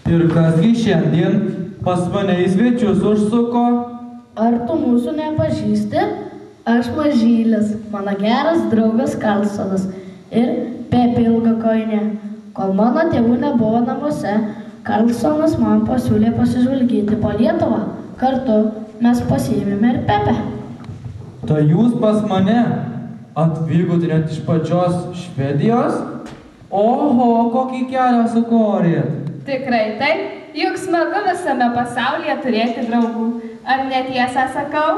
Ir kasgi šiandien pas mane į svečius užsuko? Ar tu mūsų nepažįsti? Aš Mažylis, mano geras draugas Karlsonas ir Pepė ilgakojinė. Kol mano tėvų nebuvo namuose, Karlsonas man pasiūlė pasižvalgyti po Lietuvą. Kartu mes pasiėmėme ir Pepę. Tai jūs pas mane atvykote net iš pačios Švedijos? Oho, kokį kelią sukorėt. Tikrai taip, juk smagu visame pasaulyje turėti draugų. Ar netiesą sakau?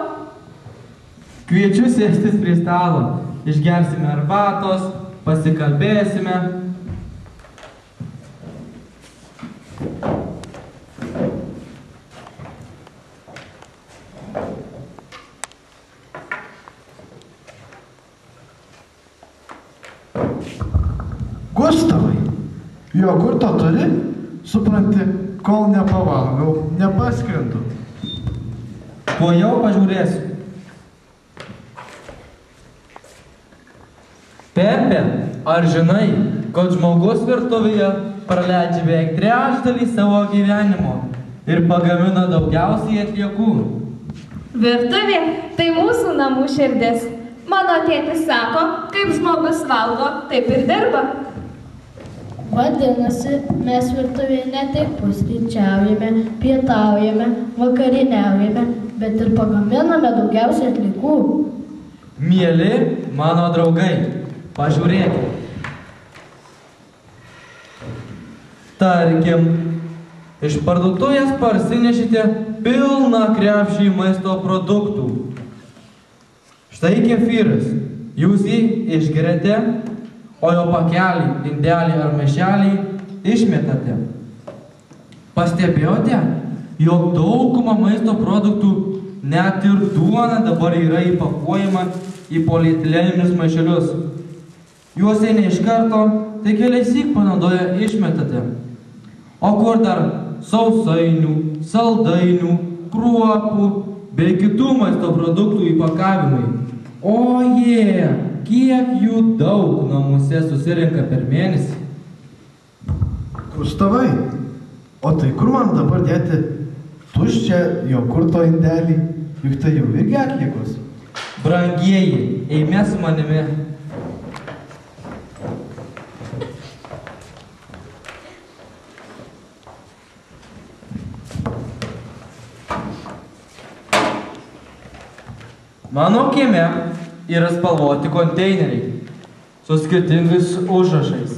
Kviečiu sėstis prie stalo. Išgersime arbatos, pasikalbėsime. Gustavai, jogurto turi? Supranti, kol nepavalgau, nepaskrendu. Tuojau pažiūrėsiu. Pepe, ar žinai, kad žmogus virtuvėje praleidžia beveik trečdalį savo gyvenimo ir pagamina daugiausiai atliekų? Virtuvė tai mūsų namų širdis. Mano tėtis sako, kaip žmogus valgo, taip ir dirba. Vadinasi, mes virtuvėje ne tik pusryčiaujame, pietaujame, vakarieniaujame, bet ir pagaminame daugiausiai atliekų. Mieli mano draugai, pažiūrėkite. Tarkim, iš parduotuvės parsinešite pilną krepšį maisto produktų. Štai kefyras. Jūs jį išgeriate, o jo pakelį, indelį ar maišelį išmetate. Pastebėjote, jog dauguma maisto produktų, net ir duona dabar yra įpakuojama į polietileninius maišelius. Juos ne iš karto, tai keliasyk panaudoję išmetate. O kur dar sausainių, saldainių, kruopų bei kitų maisto produktų įpakavimai? Oje, kiek jų daug namuose susirenka per mėnesį? Gustavai, o tai kur man dabar dėti tuščią jogurto indelį? Juk tai jau irgi atliekos. Brangieji, eime su manimi. Mano kieme yra spalvoti konteineriai su skirtingais užrašais.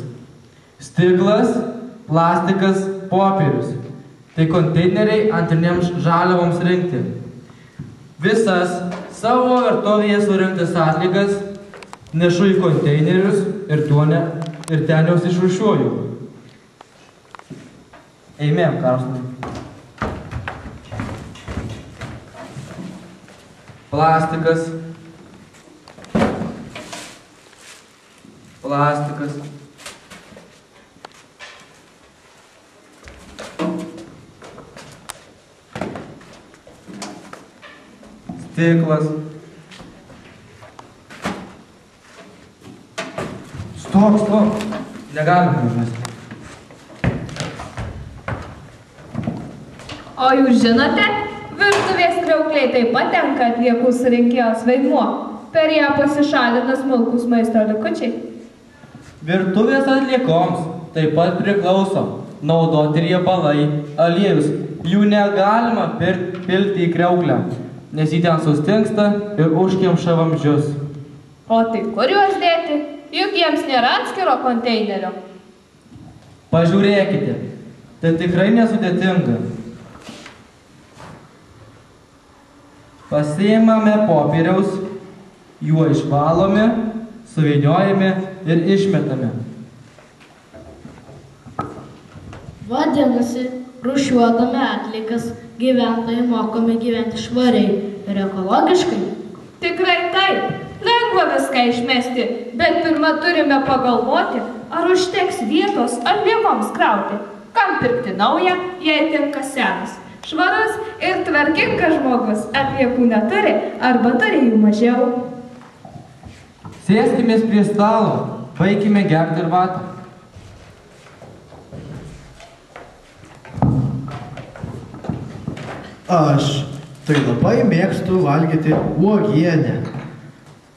Stiklas, plastikas, popierius. Tai konteineriai antrinėms žaliavoms rinkti. Visas savo virtuvėje surinktas atliekas nešu į konteinerius ir ten juos išrūšiuoju. Eime, Karlsonai. Plastikas. stiklas. Stop. Negalima užmesti. O jūs žinote, virtuvės kriaukliai taip pat tenka atliekų surinkėjos vaidmuo. Per ją pasišalina smulkūs maisto likučiai. Virtuvės atliekoms taip pat priklauso naudoti riebalai, aliejus. Jų negalima pilti į kriauklę, nes jį ten sustingsta ir užkemša vamzdžius. O tai kur juos dėti? Juk jiems nėra atskiro konteinerio. Pažiūrėkite, tai tikrai nesudėtinga. Pasiimame popieriaus, juo išvalome, suvyniojame ir išmetame. Vadinasi, rūšiuodami atliekas gyventojai mokomi gyventi švariai ir ekologiškai. Tikrai taip. Lengva viską išmesti, bet pirmą turime pagalvoti, ar užteks vietos atliekoms krauti. Kam pirkti naują, jei tinka senas. Švarus ir tvarkingas žmogus atliekų neturi arba turi jų mažiau. Sėskimės prie stalo, baikime gerti arbatą. Aš tai labai mėgstu valgyti uogienę.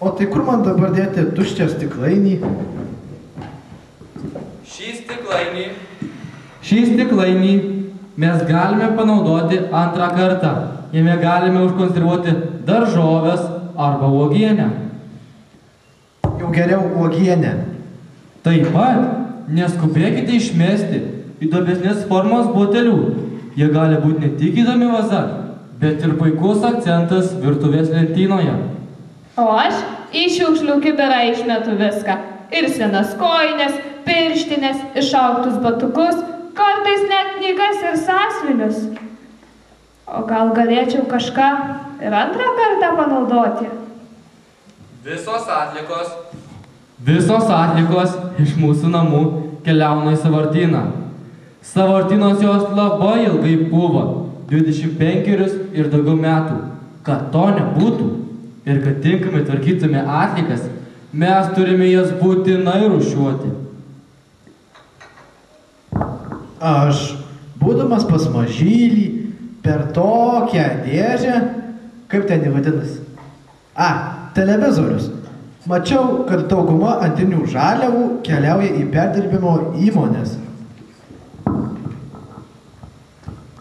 O tai kur man dabar dėti tuščią stiklainį? Šį stiklainį mes galime panaudoti antrą kartą. Jame galime užkonservuoti daržoves arba uogienę. Jau geriau uogienę. Taip pat neskubėkite išmesti į įdomesnės formos butelių. Jie gali būti ne tik įdomi vaza, bet ir puikus akcentas virtuvės lentynoje. O aš į šiukšlių kibirą išmetu viską. Ir senas kojines, pirštinės, išaugtus batukus, kartais net knygas ir sąsiuvinius. O gal galėčiau kažką ir antrą kartą panaudoti? Visos atliekos iš mūsų namų keliauna į sąvartyną. Sąvartynos jos labai ilgai buvo, 25 ir daugiau metų. Kad to nebūtų ir kad tinkamai tvarkytume atliekas, mes turime jas būtinai rūšiuoti. Aš, būdamas pas mažylį, per tokią dėžę, kaip ten vadinasi? Televizorius. Mačiau, kad dauguma antrinių žaliavų keliauja į perdirbimo įmonės.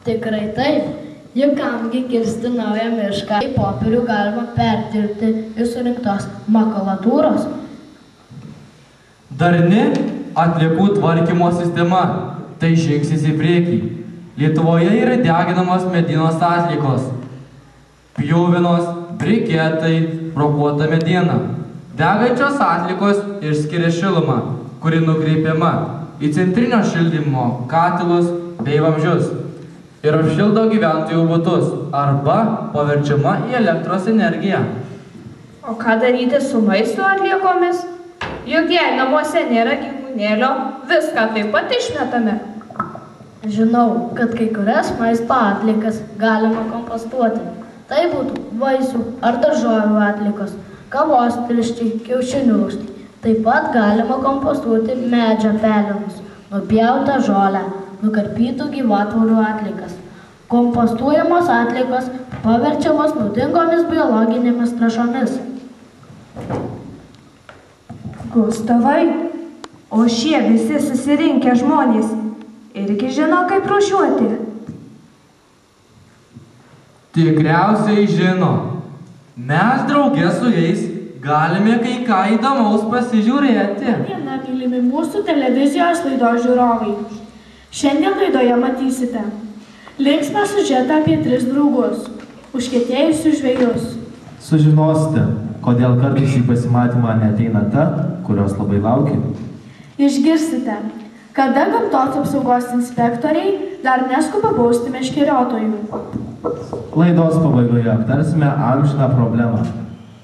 Tikrai taip. Juk kamgi kirsti naują mišką, į popierių galima perdirbti iš surinktos makulatūros. Darni atliekų tvarkymo sistema. Tai žingsnis į priekį. Lietuvoje yra deginamos medienos atliekos. Pjuvenos, briketai, brokuota mediena. Degančios atliekos išskiria šilumą, kuri nukreipiama į centrinio šildymo katilus bei vamzdžius ir apšildo gyventojų butus arba paverčiama į elektros energiją. O ką daryti su maisto atliekomis? Juk jei namuose nėra gyvūnėlio, viską taip pat išmetame. Žinau, kad kai kurias maisto atliekas galima kompostuoti. Tai būtų vaisių ar daržovių atliekos, kavos tirščiai, kiaušinių lukštai. Taip pat galima kompostuoti medžio pelenus, nupjautą žolę, nukarpytų gyvatvorių atliekas. Kompostuojamos atliekos paverčiamos naudingomis biologinėmis trąšomis. Gustavai, o šie visi susirinkę žmonės irgi žino, kaip rūšiuoti? Tikriausiai žino. Mes drauge su jais galime kai ką įdomaus pasižiūrėti. Diena, mylimi mūsų televizijos laidos žiūrovai. Šiandien laidoje matysite linksmą siužetą apie 3 draugus, užkietėjusius žvejus. Sužinosite, kodėl kartais į pasimatymą neateina ta, kurios labai laukia. Išgirsite, kada gamtos apsaugos inspektoriai dar neskuba bausti meškeriotojų. Laidos pabaigoje aptarsime amžiną problemą.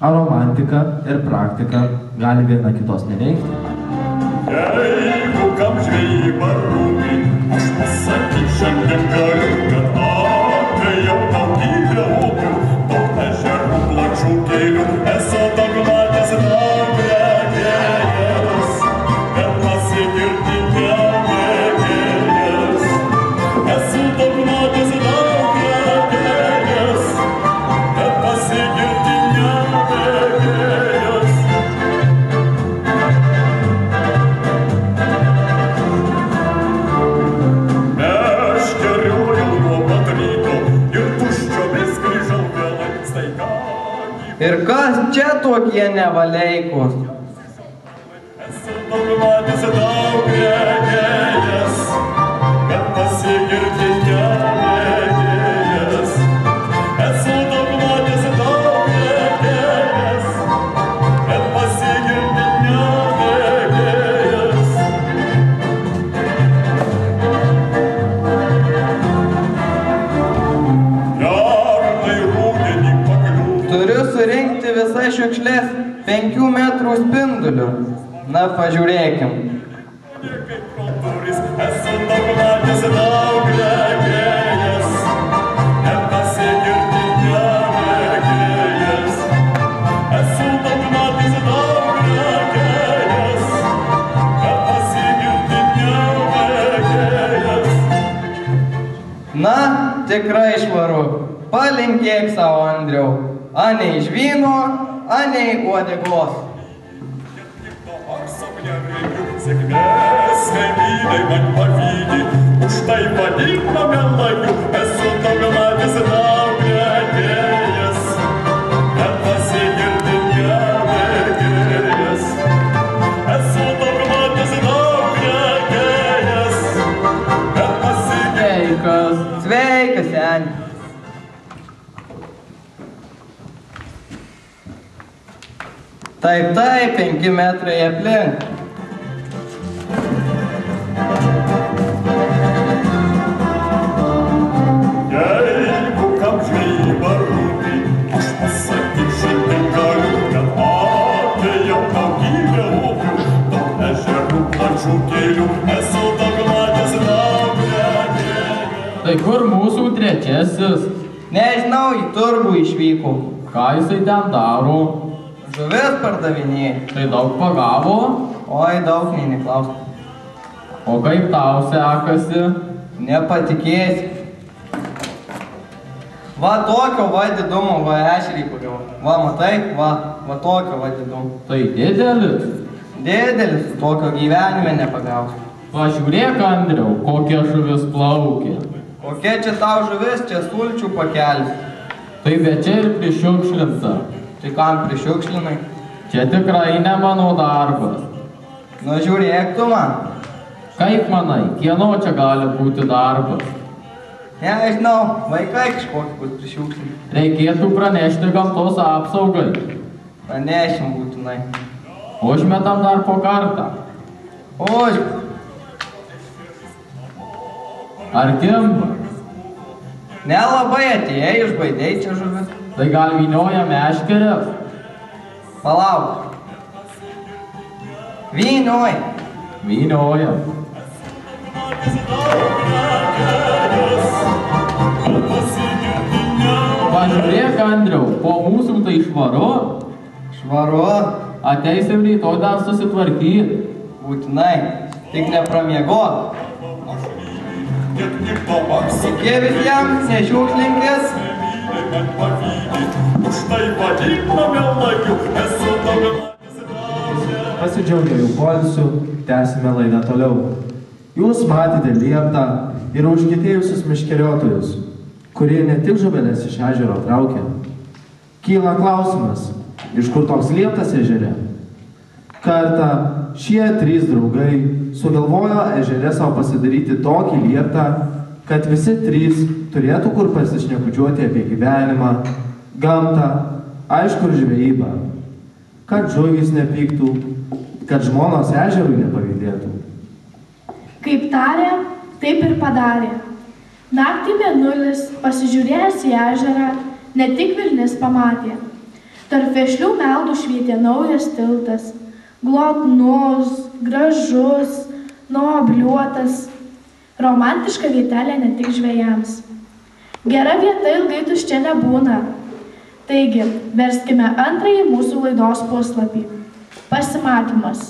Ar romantika ir praktika gali viena kitos neveikti? Jeigu kam žvejyba rūpi, aš pasakyt šiandien galiu, kad apie jau daugybę upių, daug ežerų kas čia tokie nevaleikos? Esu pamatęs daug regėjęs, kad pasigirti nemėgėjęs. Esu pamatęs daug regėjęs, kad pasigirti nemėgėjęs. Pernai rudenį pakliūtų. Turiu surinkti visas šiukšlės 5 metrų spinduliu. Na, pažiūrėkim. Kaip kultūris, esu pamatęs daug regėjęs, kad pasigirti nemėgėjęs. Esu pamatęs daug regėjęs, kad pasigirti nemėgėjęs. Na, tikrai švaru. Palinkėk savo, Andriau. Anei iš vyno, anei uodegos. Sėkmės kaimynai man pavydi, už tai vadinka melagiu, esu pamatęs daug regėjęs, kad pasigirti nemėgėjęs. Esu pamatęs daug regėjęs, kad pasigirti. Sveikas, seni. Taip, 5 metrai aplink. Jeigu kam žvejyba rūpi, aš pasakyti šiandien galiu, kad atėjau daugybę upių, daug ežerų, plačių kelių, esu pamatęs daug regėjęs. Tai kur mūsų trečiasis? Nežinau, į turgų išvyko. Ką jisai ten daro? Žuvis pardavinėja. Tai daug pagavo? Oi, daug nei neklausk. O kaip tau sekasi? Nepatikėsi. Va tokio va didumo, va ešerį pagavau. Va, matai, va tokio va didumo. Tai didelis? Didelis, tokio gyvenime nepagausiu. Pažiūrėk, Andriau, kokia žuvis plaukia. Kokia čia tau žuvis, čia sulčių pakelis. Tai bet čia ir prišiukšlinta. Tai kam prišiukšlinai? Čia tikrai ne mano darbas. Nu žiūrėk tu man. Kaip manai, kieno čia gali būti darbas? Nežinau, vaikai kažkokį bus prišiukšlinti. Reikėtų pranešti gamtos apsaugai. Pranešim būtinai. Užmetam dar po kartą. Ar kimba? Nelabai atėjai, išbaidai čia žuvis. Tai gal vynioja meškerės? Palauk. Vynioj. Vynioja. Pažiūrėk, Andriau, po mūsų tai švaru. Švaru. Ateisim rytoj dar susitvarkyti. Būtinai. Tik nepramiegok. Iki visiems, nešiukšlinkis. Pasidžiaugę jau poilsiu, tęsime laidą toliau. Jūs matėte lieptą ir užkietėjusius miškeriotojus, kurie ne tik žuveles iš ežero traukia. Kyla klausimas, iš kur toks lieptas ežere? Kartą šie 3 draugai sugalvojo ežere savo pasidaryti tokį lieptą, kad visi 3 turėtų kur pasišnekučiuoti apie gyvenimą, gamtą, aišku ir žvejybą. Kad žuvys nepyktų, kad žmonos ežerui nepavydėtų. Kaip tarė, taip ir padarė. Naktį mėnulis, pasižiūrėjęs į ežerą, ne tik vilnis pamatė. Tarp vešlių meldų švietė naujas tiltas, glotnus, gražus, nuobliuotas, romantiška vietelė ne tik žvejams. Gera vieta ilgai tuščia nebūna. Taigi, verskime antrąjį mūsų laidos puslapį. Pasimatymas.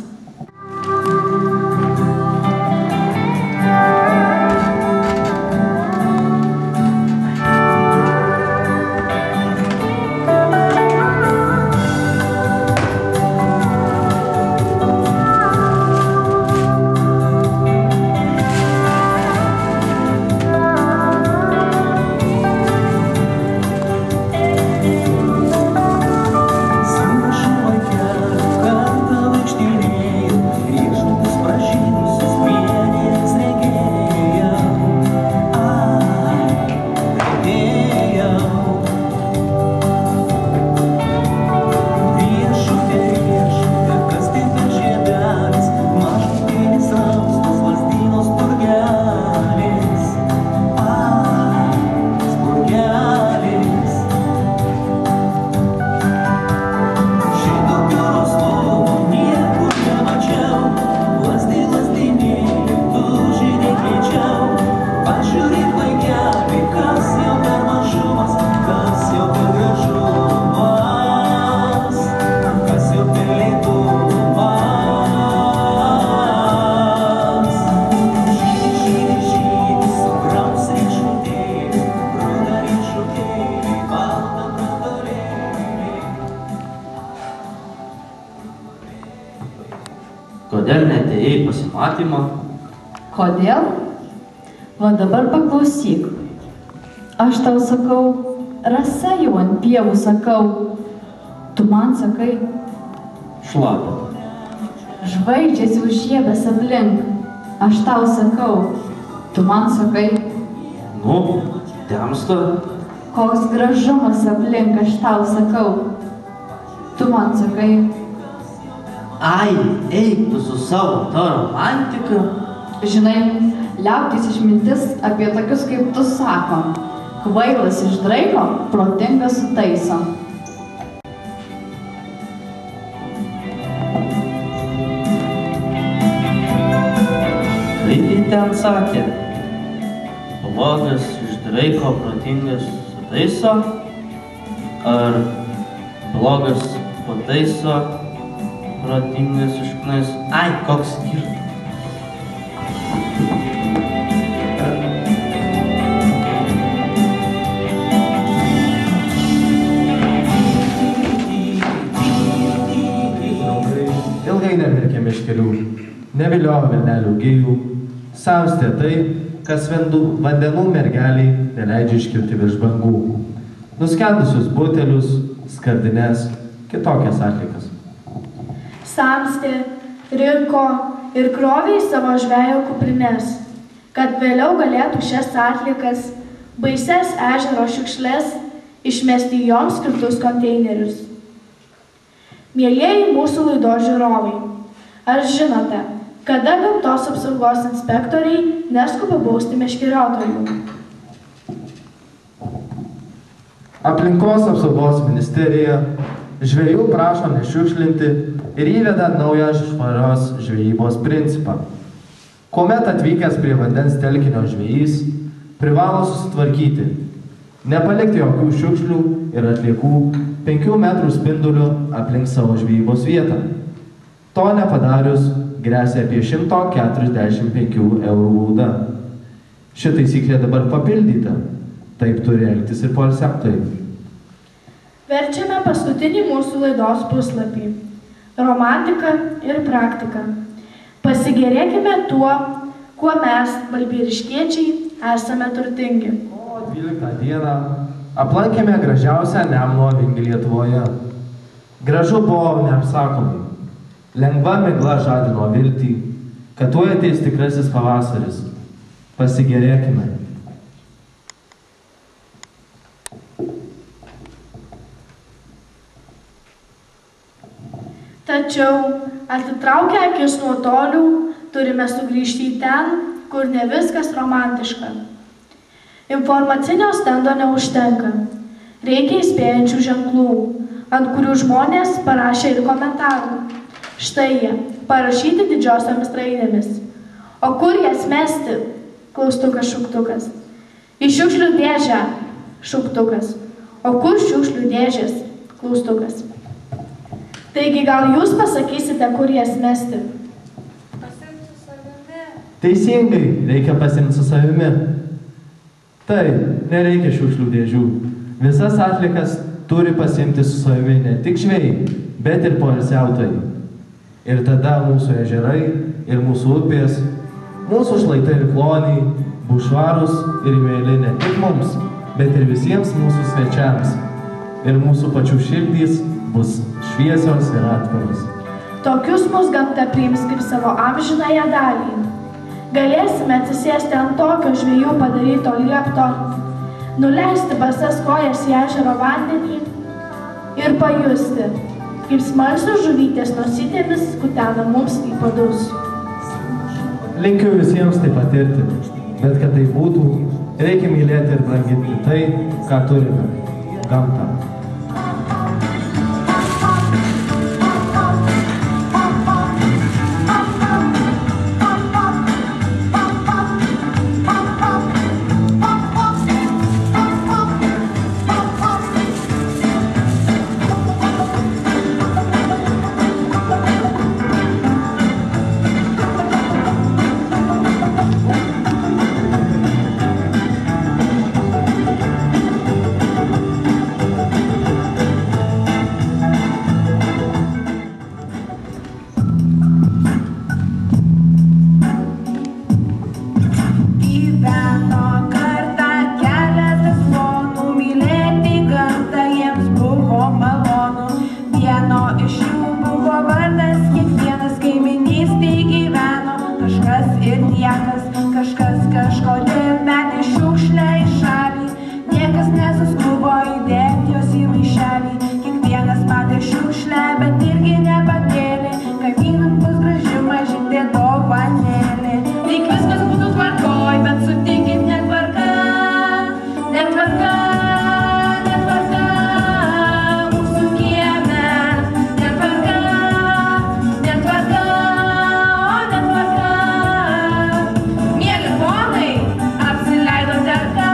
matymą. Kodėl? Va dabar paklausyk. Aš tau sakau, rasa jau ant pievų sakau. Tu man sakai. Šlapia. Žvaigždės jau žiebės aplink. Aš tau sakau. Tu man sakai. Nu, temsta. Koks gražumas aplink, aš tau sakau. Tu man sakai. Ai, eik tu su savo ta romantika. Žinai, liauktis išmintis apie tokius kaip tu sako. Kvailas išdraiko, protingas sutaiso. Kaip jį ten sakė? Blogas išdraiko, protingas sutaiso? Ar blogas pataiso, protingas išknaiso? Ai, koks skirtumas? Ilgai nemirkė miškelių, neviliojo vilnelių gėjų, saustė tai, kas vandenų mergeliai neleidžia iškilti virš bangų. Nuskendusius butelius, skardines, kitokias atliekas. Samstė, rinko ir krovė į savo žvejo kuprines, kad vėliau galėtų šias atliekas, baises ežero šiukšles, išmesti į joms skirtus konteinerius. Mielieji mūsų laidos žiūrovai, ar žinote, kada gamtos apsaugos inspektoriai neskuba bausti meškeriotojų? Aplinkos apsaugos ministerija žvejų prašo nešiukšlinti ir įveda naują švarios žvejybos principą. Kuomet atvykęs prie vandens telkinio žvejys privalo susitvarkyti, nepalikti jokių šiukšlių ir atliekų 5 metrų spinduliu aplink savo žvejybos vietą. To nepadarius gresia apie 145 eurų bauda. Ši taisyklė dabar papildyta. Taip turi elgtis ir poilsiautojai. Verčiame paskutinį mūsų laidos puslapį. Romantika ir praktika. Pasigėrėkime tuo, kuo mes, balbieriškiečiai, esame turtingi. 12 dieną aplankėme gražiausią Nemuno vingį Lietuvoje. Gražu buvo neapsakomai. Lengva migla žadino viltį, kad tuoj ateis tikrasis pavasaris. Pasigėrėkime. Tačiau, atitraukę akis nuo tolių, turime sugrįžti į ten, kur ne viskas romantiška. Informacinio stendo neužtenka. Reikia įspėjančių ženklų, ant kurių žmonės parašė ir komentarų. Štai jie, parašyti didžiosiomis raidėmis. O kur jas mesti? Klaustukas, šauktukas. Į šiukšlių dėžę? Šauktukas. O kur šiukšlių dėžės? Klaustukas. Taigi gal jūs pasakysite, kur jas mesti? Pasiimti su savimi. Teisingai, reikia pasiimti su savimi. Taip, nereikia šiukšlių dėžių. Visas atliekas turi pasiimti su savimi ne tik žvejai, bet ir poilsiautojai. Ir tada mūsų ežerai ir mūsų upės, mūsų šlaitai ir kloniai bus švarūs ir mieli ne tik mums, bet ir visiems mūsų svečiams. Ir mūsų pačių širdys bus šviesios ir atviros. Tokius mus gamta priims kaip savo amžinąją dalį. Galėsime atsisėsti ant tokio žvejų padaryto liepto, nuleisti basas kojas į ežero vandenį ir pajusti, kaip smalsios žuvytės nosytėmis kutena mums į padus. Linkiu visiems tai patirti, bet kad tai būtų, reikia mylėti ir branginti tai, ką turime – gamtą. ir niekas, kažkas kažkodėl metė šiukšlę į šalį. Niekas nesuskubo įdėti jos į maišelį. Kiekvienas matė šiukšlę, bet irgi nepakėlė. Kaimynam bus graži mažytė dovanėlė. Lyg viskas būtų tvarkoj, bet sutikit netvarka, netvarka, netvarka mūsų kieme. Netvarka, netvarka, o netvarka. Mieli ponai, apsileido terka.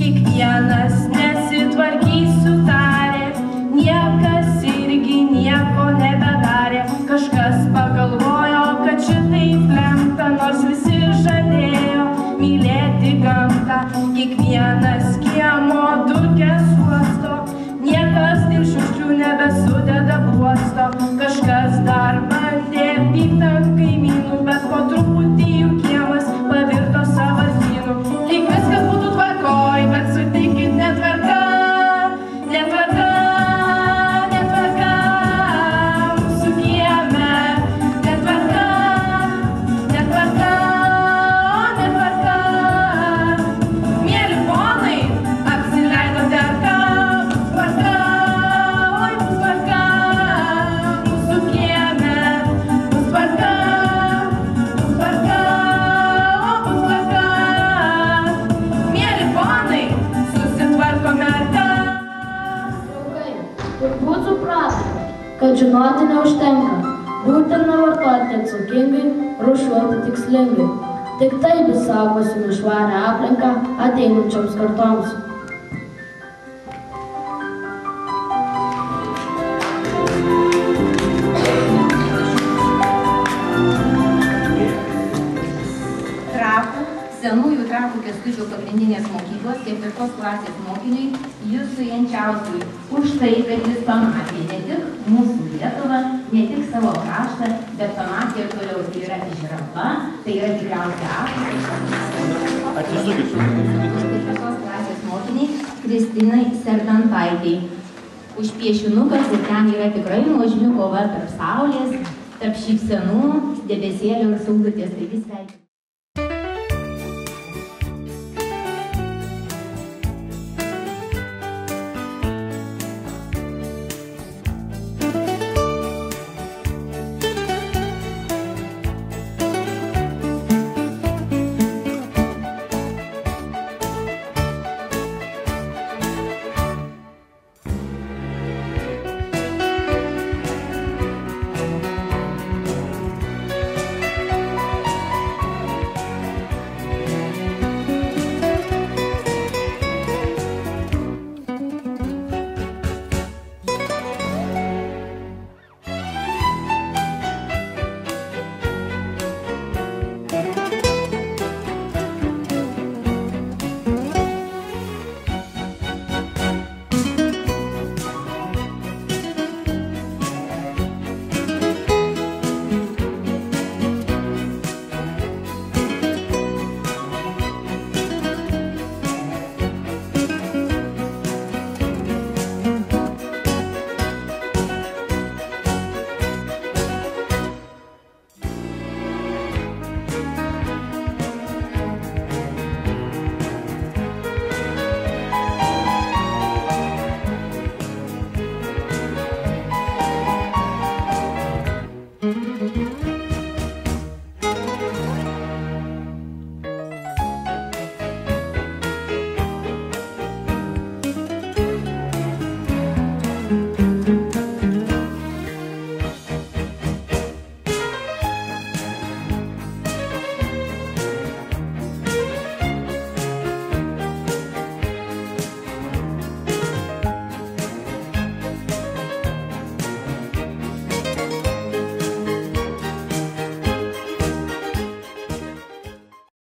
Kiekvienas nesitvarkys sutarė, niekas irgi nieko nebedarė. Kažkas pagalvojo, kad šitaip lemta, nors visi žadėjo mylėti gamtą. Kiekvienas kiemo dulkes uosto, niekas dėl šiukšlių nebesudeda uosto. Kažkas dar bandė pykt ant kaimynų, bet po truputį jų kiemas pavirto sąvartynu. Lyg viskas būtų tvarkoj, bet sutikit netvarka, netvarka, netvarka mūsų kieme. Netvarka, netvarka, o netvarka. Mieli ponai, apsileido terka. Bus tvarka, oi bus tvarka mūsų kieme. Bus tvarka, bus tvarka, o bus tvarka. Mieli ponai, susitvarkome arka. Draugai, turbūt supratote, kad žinoti neužtenka. Būtina vartoti atsakingai, rūšiuoti tikslingai. Tik taip išsaugosime švarią aplinką ateinančioms kartoms. Senųjų Trakų Kęstučio pagrindinės mokyklos 4 klasės mokiniui Jusui Jančiauskui už tai, kad jis pamatė ne tik mūsų Lietuvą, ne tik savo kraštą, bet pamatė ir toliau. Tai yra žirava, tai yra tikriausia Afrika. Atsisukit. 4 klasės mokiniai Kristinai Serdantaitei už piešinukas, ir ten yra tikrai nuožmi kova tarp saulės, tarp šypsenų, debesėlių ir saulutės. Tai vis sveikiname.